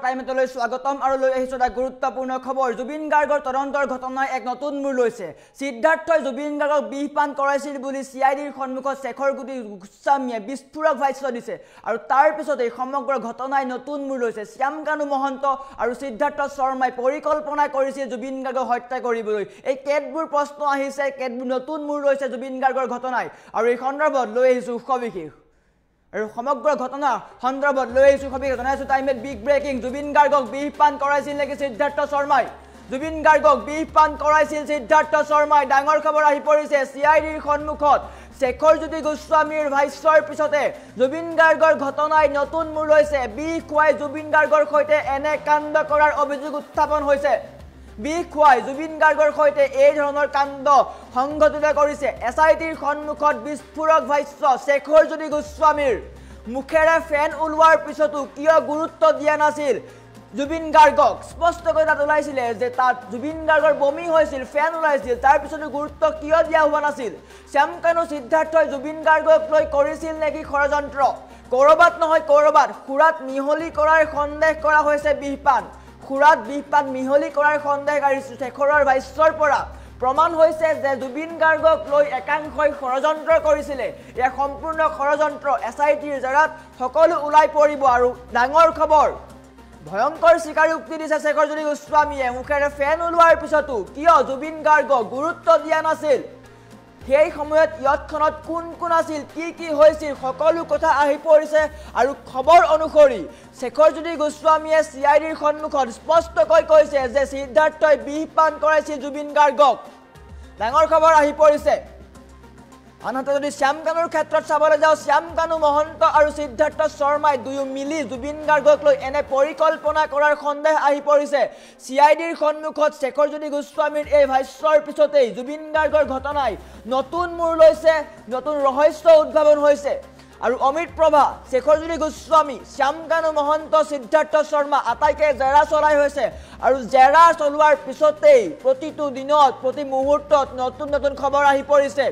টাইমলৈ স্বাগতম আৰু লৈ আহিছো এটা গুৰুত্বপূৰ্ণ খবৰ জুবিন গাৰ্গৰ তদন্তৰ ঘটনাই এক নতুন মূৰ লৈছে সিদ্ধাৰ্থই জুবিন গাৰ্গক বিহপান কৰাইছিল বুলি সিআইডিৰ সন্মুখত শেখৰ গুটি গোস্বামীয়ে বিস্ফোৰক ভাষ্য দিছে আৰু তাৰ পিছত এই সমগ্ৰ ঘটনাই নতুন মূৰ লৈছে শ্যামকানু মহন্ত আৰু সিদ্ধাৰ্থ শৰ্মাই পৰিকল্পনা কৰিছিল জুবিন গাৰ্গক হত্যা কৰিবলৈ এই কেতবোৰ প্ৰশ্ন আহিছে কেতবোৰ নতুন মূৰ লৈছে জুবিন গাৰ্গৰ ঘটনাই আৰু এই সন্দৰ্ভত লৈ আহিছো সবিশেষ আৰু সমগ্ৰ ঘটনা সন্দৰ্ভত লৈ আহিছো সবিশেষ জনাইছো টাইমত বিগ ব্ৰেকিং জুবিন গাৰ্গক বিহপান কৰাইছিল নেকি সিদ্ধাৰ্থ শৰ্মাই জুবিন গাৰ্গক বিহপান কৰাইছিল সিদ্ধাৰ্থ শৰ্মাই ডাঙৰ খবৰ আহি পৰিছে সিআইডিৰ সন্মুখত শেখৰ জ্যোতি গোস্বামীৰ ভাষ্যৰ পিছতে জুবিন গাৰ্গৰ ঘটনাই নতুন মূৰ লৈছে বিহ খুৱাই জুবিন গাৰ্গৰ সৈতে এনে কাণ্ড কৰাৰ অভিযোগ উত্থাপন হৈছে বিহ খুৱাই জুবিন গাৰ্গৰ সৈতে এই ধৰণৰ কাণ্ড সংঘটিত কৰিছে এছআইটিৰ সন্মুখত বিস্ফোৰক ভাষ্য শেখৰ জ্যোতি গোস্বামীৰ মুখেৰে ফেন ওলোৱাৰ পিছতো কিয় গুৰুত্ব দিয়া নাছিল জুবিন গাৰ্গক স্পষ্টকৈ তাত ওলাইছিল যে তাত জুবিন গাৰ্গৰ বমি হৈছিল ফেন ওলাইছিল তাৰ পিছতো গুৰুত্ব কিয় দিয়া হোৱা নাছিল শ্যামকানু সিদ্ধাৰ্থই জুবিন গাৰ্গক লৈ কৰিছিল নেকি ষড়যন্ত্ৰ কৰবাত নহয় কৰবাত খুৰাত মিহলি কৰাৰ সন্দেহ কৰা হৈছে বিহপান খুৰাত বিহপান মিহলি কৰাৰ সন্দেহকাৰী শেখৰৰ ভাষ্যৰ পৰা প্ৰমাণ হৈছে যে জুবিন গাৰ্গক লৈ একাংশই ষড়যন্ত্ৰ কৰিছিল এই সম্পূৰ্ণ ষড়যন্ত্ৰ এছআইটিৰ জেৰাত সকলো ওলাই পৰিব আৰু ডাঙৰ খবৰ ভয়ংকৰ স্বীকাৰোক্তি দিছে শেখৰ জ্যোতি গোস্বামীয়ে মুখেৰে ফেন ওলোৱাৰ পিছতো কিয় জুবিন গাৰ্গক গুৰুত্ব দিয়া নাছিল সেই সময়ত ইয়ৎখনত কোন আছিল কি হৈছিল সকলো কথা আহি পৰিছে আৰু খবৰ অনুসৰি শেখৰ জ্যোতি গোস্বামীয়ে সিআইডিৰ সন্মুখত স্পষ্টকৈ কৈছে যে সিদ্ধাৰ্থই বিহপান কৰাইছিল জুবিন গাৰ্গক ডাঙৰ খবৰ আহি পৰিছে আনহাতে যদি শ্যামকানুৰ ক্ষেত্ৰত চাবলৈ যাওঁ শ্যামকানু মহন্ত আৰু সিদ্ধাৰ্থ শৰ্মাই দুয়ো মিলি জুবিন গাৰ্গক লৈ এনে পৰিকল্পনা কৰাৰ সন্দেহ আহি পৰিছে সিআইডিৰ সন্মুখত শেখৰ জ্যোতি গোস্বামীৰ এই ভাষ্যৰ পিছতেই জুবিন গাৰ্গৰ ঘটনাই নতুন মূৰ লৈছে নতুন ৰহস্য উদ্ভাৱন হৈছে আৰু অমিত প্ৰভা শেখৰ জ্যোতি গোস্বামী শ্যামকানু মহন্ত সিদ্ধাৰ্থ শৰ্মা আটাইকে জেৰা চলাই হৈছে আৰু জেৰা চলোৱাৰ পিছতেই প্ৰতিটো দিনত প্ৰতি মুহূৰ্তত নতুন খবৰ আহি পৰিছে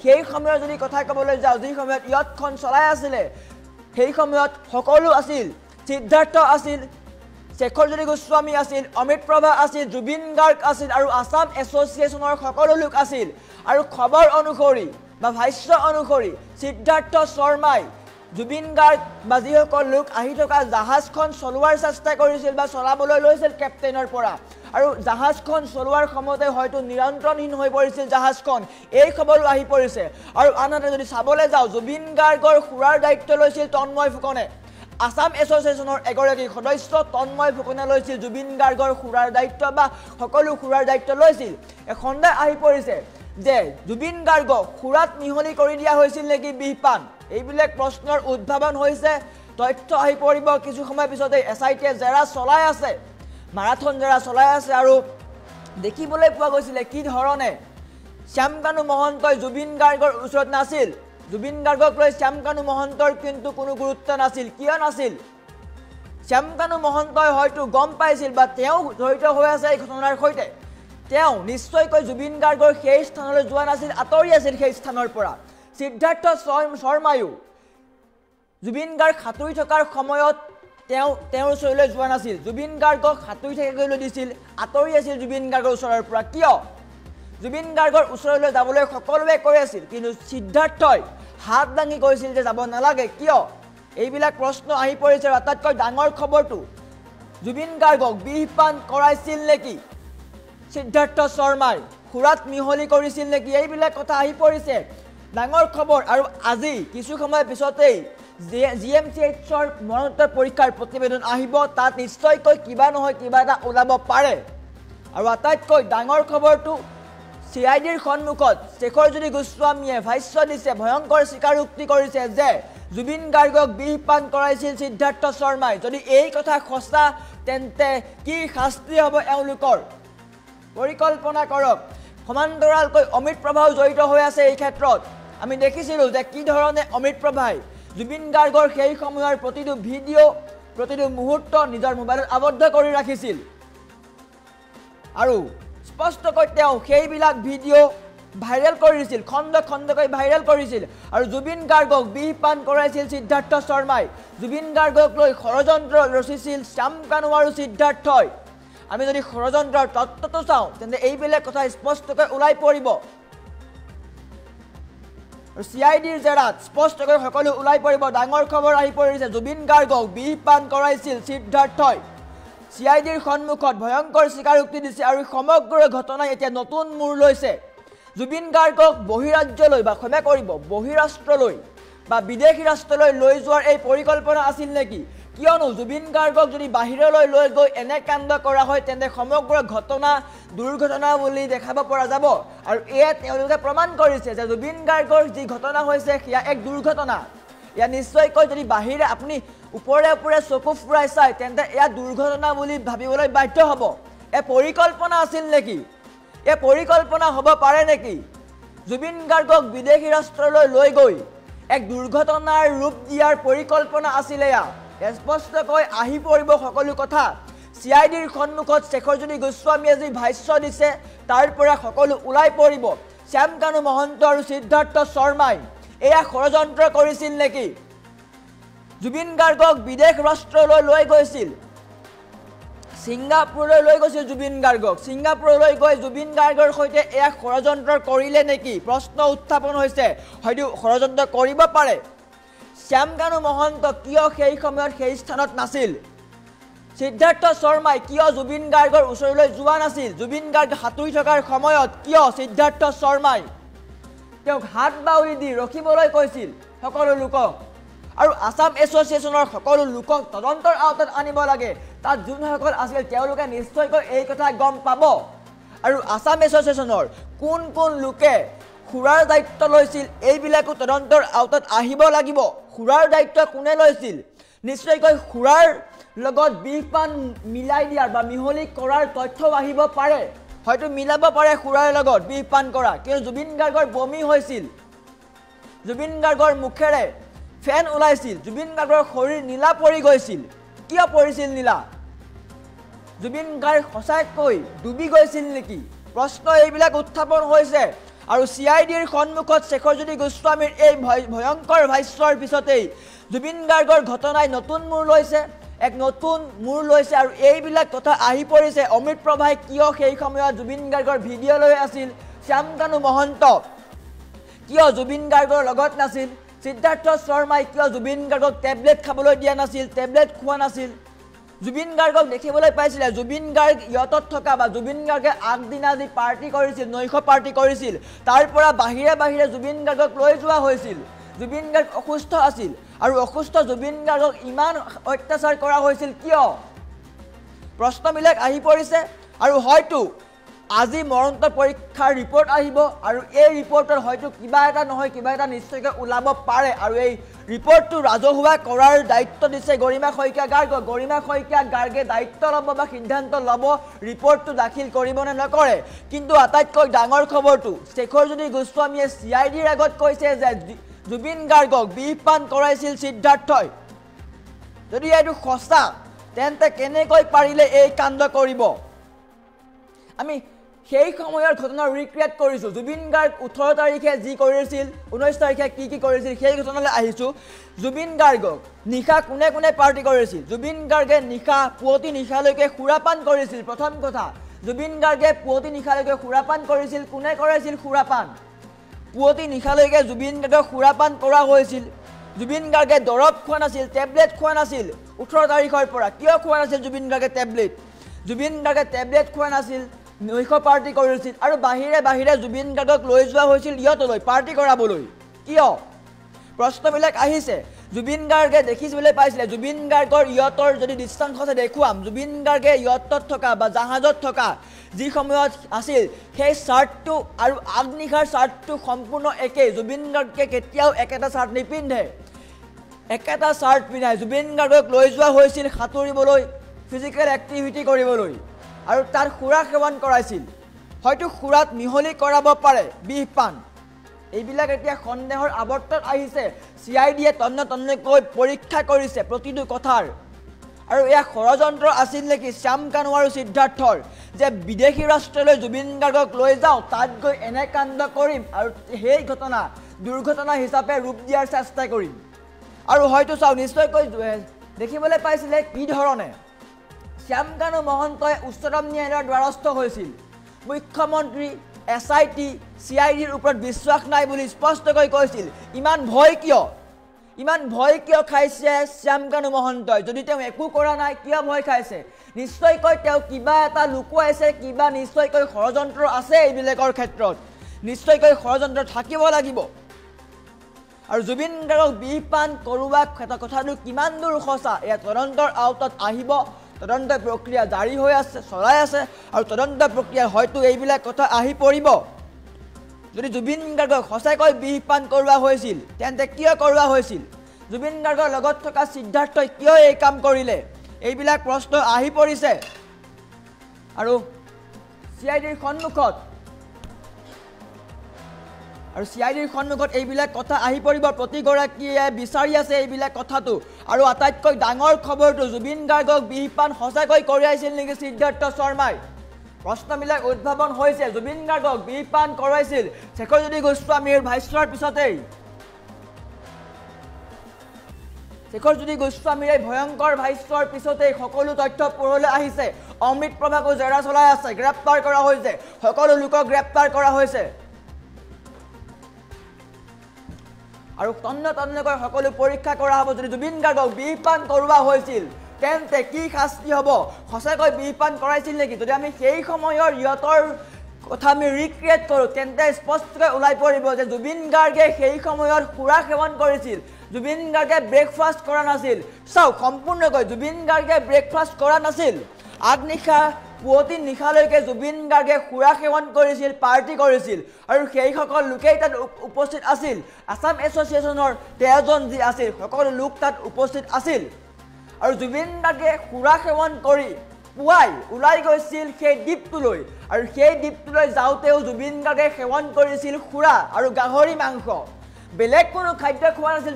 সেই সময়ত যদি কথা ক'বলৈ যাওঁ যি সময়ত ইয়ৎখন চলাই আছিলে সেই সময়ত সকলো আছিল সিদ্ধাৰ্থ আছিল শেখৰ জ্যোতি গোস্বামী আছিল অমিত প্ৰভা আছিল জুবিন গাৰ্গ আছিল আৰু আসাম এছ'চিয়েশ্যনৰ সকলো লোক আছিল আৰু খবৰ অনুসৰি বা ভাষ্য অনুসৰি সিদ্ধাৰ্থ শৰ্মাই জুবিন গাৰ্গ বা যিসকল লোক আহি থকা জাহাজখন চলোৱাৰ চেষ্টা কৰিছিল বা চলাবলৈ লৈছিল কেপ্টেইনৰ পৰা আৰু জাহাজখন চলোৱাৰ সময়তে হয়তো নিয়ন্ত্ৰণহীন হৈ পৰিছিল জাহাজখন এই খবৰো আহি পৰিছে আৰু আনহাতে যদি চাবলৈ যাওঁ জুবিন গাৰ্গৰ খুৰাৰ দায়িত্ব লৈছিল তন্ময় ফুকনে আসাম এছ'চিয়েশ্যনৰ এগৰাকী সদস্য তন্ময় ফুকনে লৈছিল জুবিন গাৰ্গৰ খুৰাৰ দায়িত্ব বা সকলো খুৰাৰ দায়িত্ব লৈছিল এই সন্দেহ আহি পৰিছে যে জুবিন গাৰ্গক খুৰাত মিহলি কৰি দিয়া হৈছিল নেকি বিহপান এইবিলাক প্ৰশ্নৰ উদ্ভাৱন হৈছে তথ্য আহি পৰিব কিছু সময় পিছতে এছআইটিয়ে জেৰা চলাই আছে মাৰাথন জেৰা চলাই আছে আৰু দেখিবলৈ পোৱা গৈছিলে কি ধৰণে শ্যামকানু মহন্তই জুবিন গাৰ্গৰ ওচৰত নাছিল জুবিন গাৰ্গক লৈ শ্যামকানু মহন্তৰ কিন্তু কোনো গুৰুত্ব নাছিল কিয় নাছিল শ্যামকানু মহন্তই হয়তো গম পাইছিল বা তেওঁ জড়িত হৈ আছে এই ঘটনাৰ সৈতে তেওঁ নিশ্চয়কৈ জুবিন গাৰ্গৰ সেই স্থানলৈ যোৱা নাছিল আঁতৰি আছিল সেই স্থানৰ পৰা সিদ্ধাৰ্থ শৰ্মায়ো জুবিন গাৰ্গ সাঁতুৰি থকাৰ সময়ত তেওঁৰ ওচৰলৈ যোৱা নাছিল জুবিন গাৰ্গক সাঁতুৰি থাকিবলৈ দিছিল আঁতৰি আছিল জুবিন গাৰ্গৰ ওচৰৰ পৰা কিয় জুবিন গাৰ্গৰ ওচৰলৈ যাবলৈ সকলোৱে কৈ আছিল কিন্তু সিদ্ধাৰ্থই হাত দাঙি কৈছিল যে যাব নালাগে কিয় এইবিলাক প্ৰশ্ন আহি পৰিছে আৰু আটাইতকৈ ডাঙৰ খবৰটো জুবিন গাৰ্গক বিহপান কৰাইছিল নেকি সিদ্ধাৰ্থ শৰ্মাই খুৰাত মিহলি কৰিছিল নেকি এইবিলাক কথা আহি পৰিছে ডাঙৰ খবৰ আৰু আজি কিছু সময় পিছতেই জিএমচিএইচৰ মৰণোত্তৰ পৰীক্ষাৰ প্ৰতিবেদন আহিব তাত নিশ্চয়কৈ কিবা নহয় কিবা এটা ওলাব পাৰে আৰু আটাইতকৈ ডাঙৰ খবৰটো সিআইডিৰ সন্মুখত শেখৰ জ্যোতি গোস্বামীয়ে ভাষ্য দিছে ভয়ংকৰ স্বীকাৰোক্তি কৰিছে যে জুবিন গাৰ্গক বিহপান কৰাইছিল সিদ্ধাৰ্থ শৰ্মাই যদি এই কথা সঁচা তেন্তে কি শাস্তি হ'ব এওঁলোকৰ পৰিকল্পনা কৰক সমান্তৰালকৈ অমিত প্ৰভাও জড়িত হৈ আছে এই ক্ষেত্ৰত আমি দেখিছিলোঁ যে কি ধৰণে অমিত প্ৰভাই জুবিন গাৰ্গৰ সেই সময়ৰ প্ৰতিটো ভিডিঅ' প্ৰতিটো মুহূৰ্ত নিজৰ মোবাইলত আবদ্ধ কৰি ৰাখিছিল আৰু স্পষ্টকৈ তেওঁ সেইবিলাক ভিডিঅ' ভাইৰেল কৰিছিল খণ্ড খণ্ডকৈ ভাইৰেল কৰিছিল আৰু জুবিন গাৰ্গক বিহ পান কৰাইছিল সিদ্ধাৰ্থ শৰ্মাই জুবিন গাৰ্গক লৈ ষড়যন্ত্ৰ ৰচিছিল শ্যাম কানু আৰু সিদ্ধাৰ্থই আমি যদি ষড়যন্ত্ৰৰ তত্ত্বটো চাওঁ তেন্তে এইবিলাক কথা স্পষ্টকৈ ওলাই পৰিব আৰু CIDৰ জেৰাত স্পষ্টকৈ সকলো ওলাই পৰিব ডাঙৰ খবৰ আহি পৰিছে জুবিন গাৰ্গক বিহ পান কৰাইছিল সিদ্ধাৰ্থই CIDৰ সন্মুখত ভয়ংকৰ স্বীকাৰোক্তি দিছে আৰু সমগ্ৰ ঘটনাই এতিয়া নতুন মূৰ লৈছে জুবিন গাৰ্গক বহিৰাজ্যলৈ বা ক্ষমা কৰিব বহিৰাষ্ট্ৰলৈ বা বিদেশী ৰাষ্ট্ৰলৈ লৈ যোৱাৰ এই পৰিকল্পনা আছিল নেকি কিয়নো জুবিন গাৰ্গক যদি বাহিৰলৈ লৈ গৈ এনে কাণ্ড কৰা হয় তেন্তে সমগ্ৰ ঘটনা দুৰ্ঘটনা বুলি দেখাব পৰা যাব আৰু এয়া তেওঁলোকে প্ৰমাণ কৰিছে যে জুবিন গাৰ্গৰ যি ঘটনা হৈছে সেয়া এক দুৰ্ঘটনা ইয়া নিশ্চয়কৈ যদি বাহিৰে আপুনি ওপৰে ওপৰে চকু ফুৰাই চায় তেন্তে এয়া দুৰ্ঘটনা বুলি ভাবিবলৈ বাধ্য হ'ব এ পৰিকল্পনা আছিল নেকি এ পৰিকল্পনা হ'ব পাৰে নেকি জুবিন গাৰ্গক বিদেশী ৰাষ্ট্ৰলৈ লৈ গৈ এক দুৰ্ঘটনাৰ ৰূপ দিয়াৰ পৰিকল্পনা আছিল এয়া স্পষ্টকৈ আহি পৰিব সকলো কথা CIDৰ সন্মুখত শেখৰজ্যোতি গোস্বামীয়ে যি ভাষ্য দিছে তাৰ পৰা সকলো ওলাই পৰিব শ্যাম কানু মহন্ত আৰু সিদ্ধাৰ্থ শৰ্মাই এয়া ষড়যন্ত্ৰ কৰিছিল নেকি জুবিন গাৰ্গক বিদেশ ৰাষ্ট্ৰলৈ লৈ গৈছিল সিংগাপুৰলৈ লৈ গৈছিল জুবিন গাৰ্গক সিংগাপুৰলৈ গৈ জুবিন গাৰ্গৰ সৈতে এয়া ষড়যন্ত্ৰ কৰিলে নেকি প্ৰশ্ন উত্থাপন হৈছে হয়তো ষড়যন্ত্ৰ কৰিব পাৰে শ্যাম কানু মহন্ত কিয় সেই সময়ত সেই স্থানত নাছিল সিদ্ধাৰ্থ শৰ্মাই কিয় জুবিন গাৰ্গৰ ওচৰলৈ যোৱা নাছিল জুবিন গাৰ্গ হাতুৰি থকাৰ সময়ত কিয় সিদ্ধাৰ্থ শৰ্মাই তেওঁক হাত বাউলি দি ৰখিবলৈ কৈছিল সকলো লোকক আৰু আসাম এছ'চিয়েশ্যনৰ সকলো লোকক তদন্তৰ আওতাত আনিব লাগে তাত যোনসকল আছিল তেওঁলোকে নিশ্চয়কৈ এই কথা গম পাব আৰু আসাম এছ'চিয়েশ্যনৰ কোন কোন লোকে খুৰাৰ দায়িত্ব লৈছিল এইবিলাকো তদন্তৰ আওতাত আহিব লাগিব খুৰাৰ দায়িত্ব কোনে লৈছিল নিশ্চয়কৈ খুৰাৰ লগত বিহ পান মিলাই দিয়াৰ বা মিহলি কৰাৰ তথ্য আহিব পাৰে হয়তো মিলাব পাৰে খুৰাৰ লগত বিহ পান কৰা কিয় জুবিন গাৰ্গৰ বমি হৈছিল জুবিন গাৰ্গৰ মুখেৰে ফেন ওলাইছিল জুবিন গাৰ্গৰ শৰীৰ নীলা পৰি গৈছিল কিয় পৰিছিল নীলা জুবিন গাৰ্গ সঁচাকৈ ডুবি গৈছিল নেকি প্ৰশ্ন এইবিলাক উত্থাপন হৈছে আৰু CIDৰ সন্মুখত শেখৰজ্যোতি গোস্বামীৰ এই ভয়ংকৰ ভাষ্যৰ পিছতেই জুবিন গাৰ্গৰ ঘটনাই নতুন মূৰ লৈছে এক নতুন মূৰ লৈছে আৰু এইবিলাক কথা আহি পৰিছে অমৃত প্ৰভাই কিয় সেই সময়ত জুবিন গাৰ্গৰ ভিডিঅ' লৈ আছিল শ্যাম কানু মহন্ত কিয় জুবিন গাৰ্গৰ লগত নাছিল সিদ্ধাৰ্থ শৰ্মাই কিয় জুবিন গাৰ্গক টেবলেট খাবলৈ দিয়া নাছিল টেবলেট খোৱা নাছিল জুবিন গাৰ্গক দেখিবলৈ পাইছিলে জুবিন গাৰ্গ ইয়তত থকা বা জুবিন গাৰ্গে আগদিনা যি পাৰ্টি কৰিছিল নৈশ পাৰ্টি কৰিছিল তাৰ পৰা বাহিৰে বাহিৰে জুবিন গাৰ্গক লৈ যোৱা হৈছিল জুবিন গাৰ্গ অসুস্থ আছিল আৰু অসুস্থ জুবিন গাৰ্গক ইমান অত্যাচাৰ কৰা হৈছিল কিয় প্ৰশ্নবিলাক আহি পৰিছে আৰু হয়তো আজি মৰণোত্তৰ পৰীক্ষাৰ ৰিপৰ্ট আহিব আৰু এই ৰিপৰ্টৰ হয়তো কিবা এটা নহয় কিবা এটা নিশ্চয়কৈ ওলাব পাৰে আৰু এই ৰিপৰ্টটো ৰাজহুৱা কৰাৰ দায়িত্ব দিছে গৰিমা শইকীয়া গাৰ্গক গৰিমা শইকীয়া গাৰ্গে দায়িত্ব ল'ব বা সিদ্ধান্ত ল'ব ৰিপৰ্টটো দাখিল কৰিব নে নকৰে কিন্তু আটাইতকৈ ডাঙৰ খবৰটো শেখৰজ্যোতি গোস্বামীয়ে CIDৰ আগত কৈছে যে জুবিন গাৰ্গক বিহ পান কৰাইছিল সিদ্ধাৰ্থই যদি এইটো সঁচা তেন্তে কেনেকৈ পাৰিলে এই কাণ্ড কৰিব আমি সেই সময়ৰ ঘটনা ৰিক্ৰিয়েট কৰিছোঁ জুবিন গাৰ্গ 18 তাৰিখে যি কৰিছিল 19 তাৰিখে কি কৰিছিল সেই ঘটনালৈ আহিছোঁ জুবিন গাৰ্গক নিশা কোনে কোনে পাৰ্টি কৰিছিল জুবিন গাৰ্গে নিশা পুৱতি নিশালৈকে সুৰাপান কৰিছিল প্ৰথম কথা জুবিন গাৰ্গে পুৱতি নিশালৈকে সুৰাপান কৰিছিল কোনে কৰিছিল সুৰাপান পুৱতি নিশালৈকে জুবিন গাৰ্গক সুৰাপান কৰা হৈছিল জুবিন গাৰ্গে দৰৱ খোৱা নাছিল টেবলেট খোৱা নাছিল 18 তাৰিখৰ পৰা কিয় খোৱা নাছিল জুবিন গাৰ্গে টেবলেট খোৱা নাছিল নৈশ পাৰ্টি কৰিছিল আৰু বাহিৰে বাহিৰে জুবিন গাৰ্গক লৈ যোৱা হৈছিল ইয়তলৈ পাৰ্টি কৰাবলৈ কিয় প্ৰশ্নবিলাক আহিছে জুবিন গাৰ্গে দেখিবলৈ পাইছিলে জুবিন গাৰ্গৰ ইয়তৰ যদি দৃশ্যাংশ দেখুৱাম জুবিন গাৰ্গে ইয়তত থকা বা জাহাজত থকা যি সময়ত আছিল সেই চাৰ্টটো আৰু আগনিশাৰ চাৰ্টটো সম্পূৰ্ণ একেই জুবিন গাৰ্গে কেতিয়াও একেটা চাৰ্ট নিপিন্ধে একেটা চাৰ্ট পিন্ধাই জুবিন গাৰ্গক লৈ যোৱা হৈছিল সাঁতুৰিবলৈ ফিজিকেল এক্টিভিটি কৰিবলৈ আৰু তাৰ খুৰা সেৱন কৰাইছিল হয়তো খুৰাত মিহলি কৰাব পাৰে বিহ পান এইবিলাক এতিয়া সন্দেহৰ আৱৰ্তত আহিছে CIDয়ে তন্নতন্নকৈ পৰীক্ষা কৰিছে প্ৰতিটো কথাৰ আৰু এয়া ষড়যন্ত্ৰ আছিল নেকি শ্যাম কানু আৰু সিদ্ধাৰ্থৰ যে বিদেশী ৰাষ্ট্ৰলৈ জুবিন গাৰ্গক লৈ যাওঁ তাত গৈ এনে কাণ্ড কৰিম আৰু সেই ঘটনা দুৰ্ঘটনা হিচাপে ৰূপ দিয়াৰ চেষ্টা কৰিম আৰু হয়তো চাওঁ নিশ্চয়কৈ দেখিবলৈ পাইছিলে কি ধৰণে শ্যাম কানু মহন্তই উচ্চতম ন্যায়ালয়ৰ দ্বাৰস্থ হৈছিল মুখ্যমন্ত্ৰী SIT CIDৰ ওপৰত বিশ্বাস নাই বুলি স্পষ্টকৈ কৈছিল ইমান ভয় কিয় খাইছে শ্যাম কানু মহন্তই যদি তেওঁ একো কৰা নাই কিয় ভয় খাইছে নিশ্চয়কৈ তেওঁ কিবা এটা লুকুৱাইছে কিবা নিশ্চয়কৈ ষড়যন্ত্ৰ আছে এইবিলাকৰ ক্ষেত্ৰত নিশ্চয়কৈ ষড়যন্ত্ৰ থাকিব লাগিব আৰু জুবিন গাৰ্গক বিহপান কৰোৱা কথাটো কিমান দূৰ সঁচা এয়া তদন্তৰ আওতাত আহিব তদন্ত প্ৰক্ৰিয়া জাৰি হৈ আছে চলাই আছে আৰু তদন্ত প্ৰক্ৰিয়া হয়তো এইবিলাক কথা আহি পৰিব যদি জুবিন গাৰ্গক সঁচাকৈ বিহপান কৰোৱা হৈছিল তেন্তে কিয় কৰোৱা হৈছিল জুবিন গাৰ্গৰ লগত থকা সিদ্ধাৰ্থই কিয় এই কাম কৰিলে এইবিলাক প্ৰশ্ন আহি পৰিছে আৰু CIDৰ সন্মুখত এইবিলাক কথা আহি পৰিব প্ৰতিগৰাকীয়ে বিচাৰি আছে এইবিলাক কথাটো আৰু আটাইতকৈ ডাঙৰ খবৰটো জুবিন গাৰ্গক বিহপান সঁচাকৈ কৰাইছিল নেকি সিদ্ধাৰ্থ শৰ্মাই প্ৰশ্নবিলাক উদ্ভাৱন হৈছে জুবিন গাৰ্গক বিহপান কৰাইছিল শেখৰজ্যোতি গোস্বামীৰ ভাষ্যৰ পিছতেই শেখৰজ্যোতি গোস্বামীৰ এই ভয়ংকৰ ভাষ্যৰ পিছতেই সকলো তথ্য পোহৰলৈ আহিছে অমৃত প্ৰভাকো জেৰা চলাই আছে গ্ৰেপ্তাৰ কৰা হৈছে সকলো লোকক গ্ৰেপ্তাৰ কৰা হৈছে আৰু তন্নকৈ সকলো পৰীক্ষা কৰা হ'ব যদি জুবিন গাৰ্গক বিহপান কৰোৱা হৈছিল তেন্তে কি শাস্তি হ'ব সঁচাকৈ বিহপান কৰাইছিল নেকি যদি আমি সেই সময়ৰ ইয়তৰ কথা আমি ৰিক্ৰিয়েট কৰোঁ তেন্তে স্পষ্টকৈ ওলাই পৰিব যে জুবিন গাৰ্গে সেই সময়ত সুৰা সেৱন কৰিছিল জুবিন গাৰ্গে ব্ৰেকফাষ্ট কৰা নাছিল চাওক সম্পূৰ্ণকৈ জুবিন গাৰ্গে ব্ৰেকফাষ্ট কৰা নাছিল আগনিশা পুৱতি নিশালৈকে জুবিন গাৰ্গে সুৰা সেৱন কৰিছিল পাৰ্টি কৰিছিল আৰু সেইসকল লোকেই তাত উপস্থিত আছিল আসাম এছ'চিয়েশ্যনৰ 13 জন যি আছিল সকলো লোক তাত উপস্থিত আছিল আৰু জুবিন গাৰ্গে সুৰা সেৱন কৰি পুৱাই ওলাই গৈছিল সেই দ্বীপটোলৈ আৰু সেই দ্বীপটোলৈ যাওঁতেও জুবিন গাৰ্গে সেৱন কৰিছিল সুৰা আৰু গাহৰি মাংস বেলেগ কোনো খাদ্য খোৱা নাছিল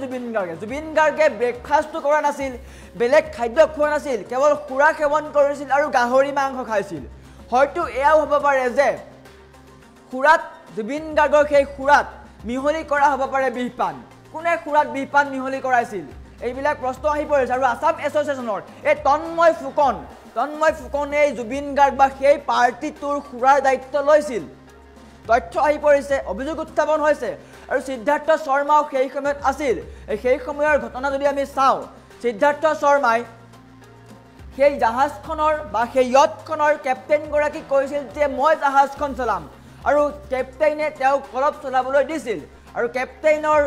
জুবিন গাৰ্গে ব্ৰেকফাষ্টটো কৰা নাছিল বেলেগ খাদ্য খোৱা নাছিল কেৱল সুৰা সেৱন কৰিছিল আৰু গাহৰি মাংস খাইছিল হয়তো এয়াও হ'ব পাৰে যে সুৰাত জুবিন গাৰ্গৰ সেই সুৰাত মিহলি কৰা হ'ব পাৰে বিহপান কোনে সুৰাত বিহপান মিহলি কৰাইছিল এইবিলাক প্ৰশ্ন আহি পৰিছে আৰু আসাম এছ'চিয়েশ্যনৰ এই তন্ময় ফুকনে জুবিন গাৰ্গ বা সেই পাৰ্টিটোৰ সুৰাৰ দায়িত্ব লৈছিল তথ্য আহি পৰিছে অভিযোগ উত্থাপন হৈছে আৰু সিদ্ধাৰ্থ শৰ্মাও সেই সময়ত আছিল সেই সময়ৰ ঘটনা যদি আমি চাওঁ সিদ্ধাৰ্থ শৰ্মাই সেই জাহাজখনৰ বা সেই ইয়টখনৰ কেপ্টেইনগৰাকীক কৈছিল যে মই জাহাজখন চলাম আৰু কেপ্টেইনে তেওঁক অলপ চলাবলৈ দিছিল আৰু কেপ্টেইনৰ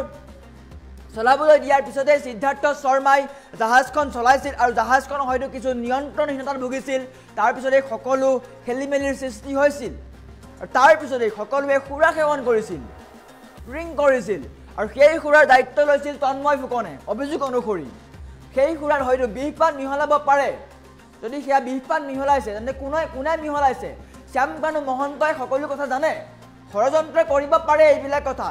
চলাবলৈ দিয়াৰ পিছতে সিদ্ধাৰ্থ শৰ্মাই জাহাজখন চলাইছিল আৰু জাহাজখন হয়তো কিছু নিয়ন্ত্ৰণহীনতাত ভুগিছিল তাৰপিছতে সকলো খেলিমেলিৰ সৃষ্টি হৈছিল আৰু তাৰপিছতে সকলোৱে সুৰা সেৱন কৰিছিল ড্ৰিংক কৰিছিল আৰু সেই সুৰাৰ দায়িত্ব লৈছিল তন্ময় ফুকনে অভিযোগ অনুসৰি সেই সুৰাৰ হয়তো বিহপান মিহলাব পাৰে যদি সেয়া বিহপান মিহলাইছে তেন্তে কোনে মিহলাইছে শ্যাম কানু মহন্তই সকলো কথা জানে ষড়যন্ত্ৰ কৰিব পাৰে এইবিলাক কথা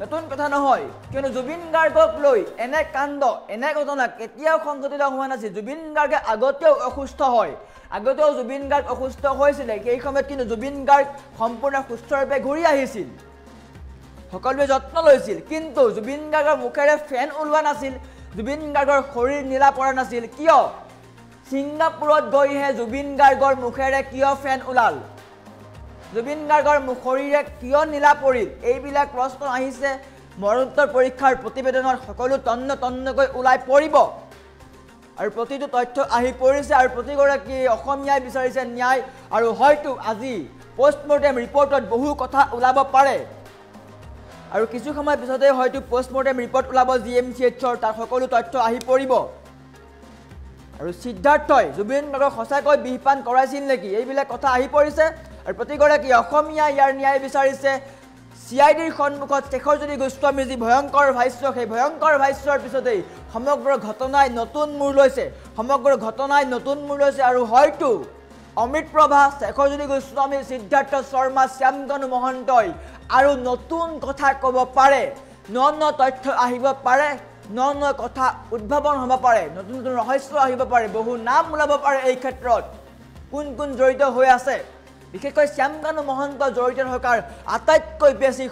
নতুন কথা নহয় কিয়নো জুবিন গাৰ্গক লৈ এনে কাণ্ড এনে ঘটনা কেতিয়াও সংঘটিত হোৱা নাছিল জুবিন গাৰ্গে আগতেও অসুস্থ হয় আগতেও জুবিন গাৰ্গ অসুস্থ হৈছিলে সেই সময়ত কিন্তু জুবিন গাৰ্গ সম্পূৰ্ণ সুস্থৰূপে ঘূৰি আহিছিল সকলোৱে যত্ন লৈছিল কিন্তু জুবিন গাৰ্গৰ মুখেৰে ফেন ওলোৱা নাছিল জুবিন গাৰ্গৰ শৰীৰ নীলা পৰা নাছিল কিয় ছিংগাপুৰত গৈহে জুবিন গাৰ্গৰ মুখেৰে কিয় ফেন ওলাল জুবিন গাৰ্গৰ শৰীৰে কিয় নীলা পৰিল এইবিলাক প্ৰশ্ন আহিছে মৰণোত্তৰ পৰীক্ষাৰ প্ৰতিবেদনত সকলো তন্নকৈ ওলাই পৰিব আৰু প্ৰতিটো তথ্য আহি পৰিছে আৰু প্ৰতিগৰাকী অসমীয়াই বিচাৰিছে ন্যায় আৰু হয়তো আজি পোষ্টমৰ্টেম ৰিপৰ্টত বহু কথা ওলাব পাৰে আৰু কিছু সময় পিছতে হয়তো পোষ্টমৰ্টেম ৰিপৰ্ট ওলাব GMCHৰ তাৰ সকলো তথ্য আহি পৰিব আৰু সিদ্ধাৰ্থই জুবিন গাৰ্গক সঁচাকৈ বিহপান কৰাইছিল নেকি এইবিলাক কথা আহি পৰিছে আৰু প্ৰতিগৰাকী অসমীয়া ইয়াৰ ন্যায় বিচাৰিছে CIDৰ সন্মুখত শেখৰজ্যোতি গোস্বামীৰ যি ভয়ংকৰ ভাষ্য সেই ভয়ংকৰ ভাষ্যৰ পিছতেই সমগ্ৰ ঘটনাই নতুন মূৰ লৈছে আৰু হয়তো অমৃত প্ৰভা শেখৰজ্যোতি গোস্বামী সিদ্ধাৰ্থ শৰ্মা শ্যাম কানু মহন্তই আৰু নতুন কথা ক'ব পাৰে ন তথ্য আহিব পাৰে ন কথা উদ্ভাৱন হ'ব পাৰে নতুন নতুন ৰহস্য আহিব পাৰে বহু নাম ওলাব পাৰে এই ক্ষেত্ৰত কোন কোন জড়িত হৈ আছে বিশেষকৈ শ্যামকানু মহন্ত জড়িত থকাৰ আটাইতকৈ বেছি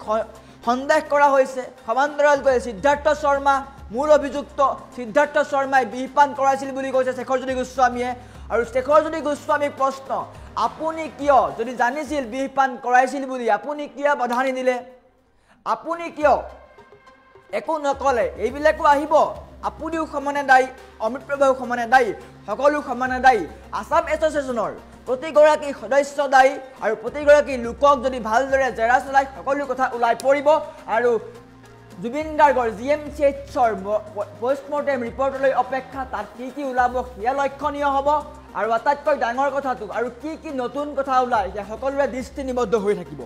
সন্দেহ কৰা হৈছে সমান্তৰালকৈ সিদ্ধাৰ্থ শৰ্মা মূল অভিযুক্ত সিদ্ধাৰ্থ শৰ্মাই বিহপান কৰাইছিল বুলি কৈছে শেখৰজ্যোতি গোস্বামীয়ে আৰু শেখৰজ্যোতি গোস্বামীৰ প্ৰশ্ন আপুনি কিয় যদি জানিছিল বিহপান কৰাইছিল বুলি আপুনি কিয় বাধা নিদিলে আপুনি কিয় একো নকলে এইবিলাকো আহিব আপুনিও সমানে দায়ী অমিত প্ৰভাও সমানে দায়ী সকলো সমানে দায়ী আসাম এছ'চিয়েশ্যনৰ প্ৰতিগৰাকী সদস্য দায়ী আৰু প্ৰতিগৰাকী লোকক যদি ভালদৰে জেৰা চলাই সকলো কথা ওলাই পৰিব আৰু জুবিন গাৰ্গৰ GMCHৰ পষ্টমৰ্টেম ৰিপৰ্টলৈ অপেক্ষা তাত কি ওলাব সেয়া লক্ষণীয় হ'ব আৰু আটাইতকৈ ডাঙৰ কথাটো আৰু কি নতুন কথা ওলাই সকলোৰে দৃষ্টি নিবদ্ধ হৈ থাকিব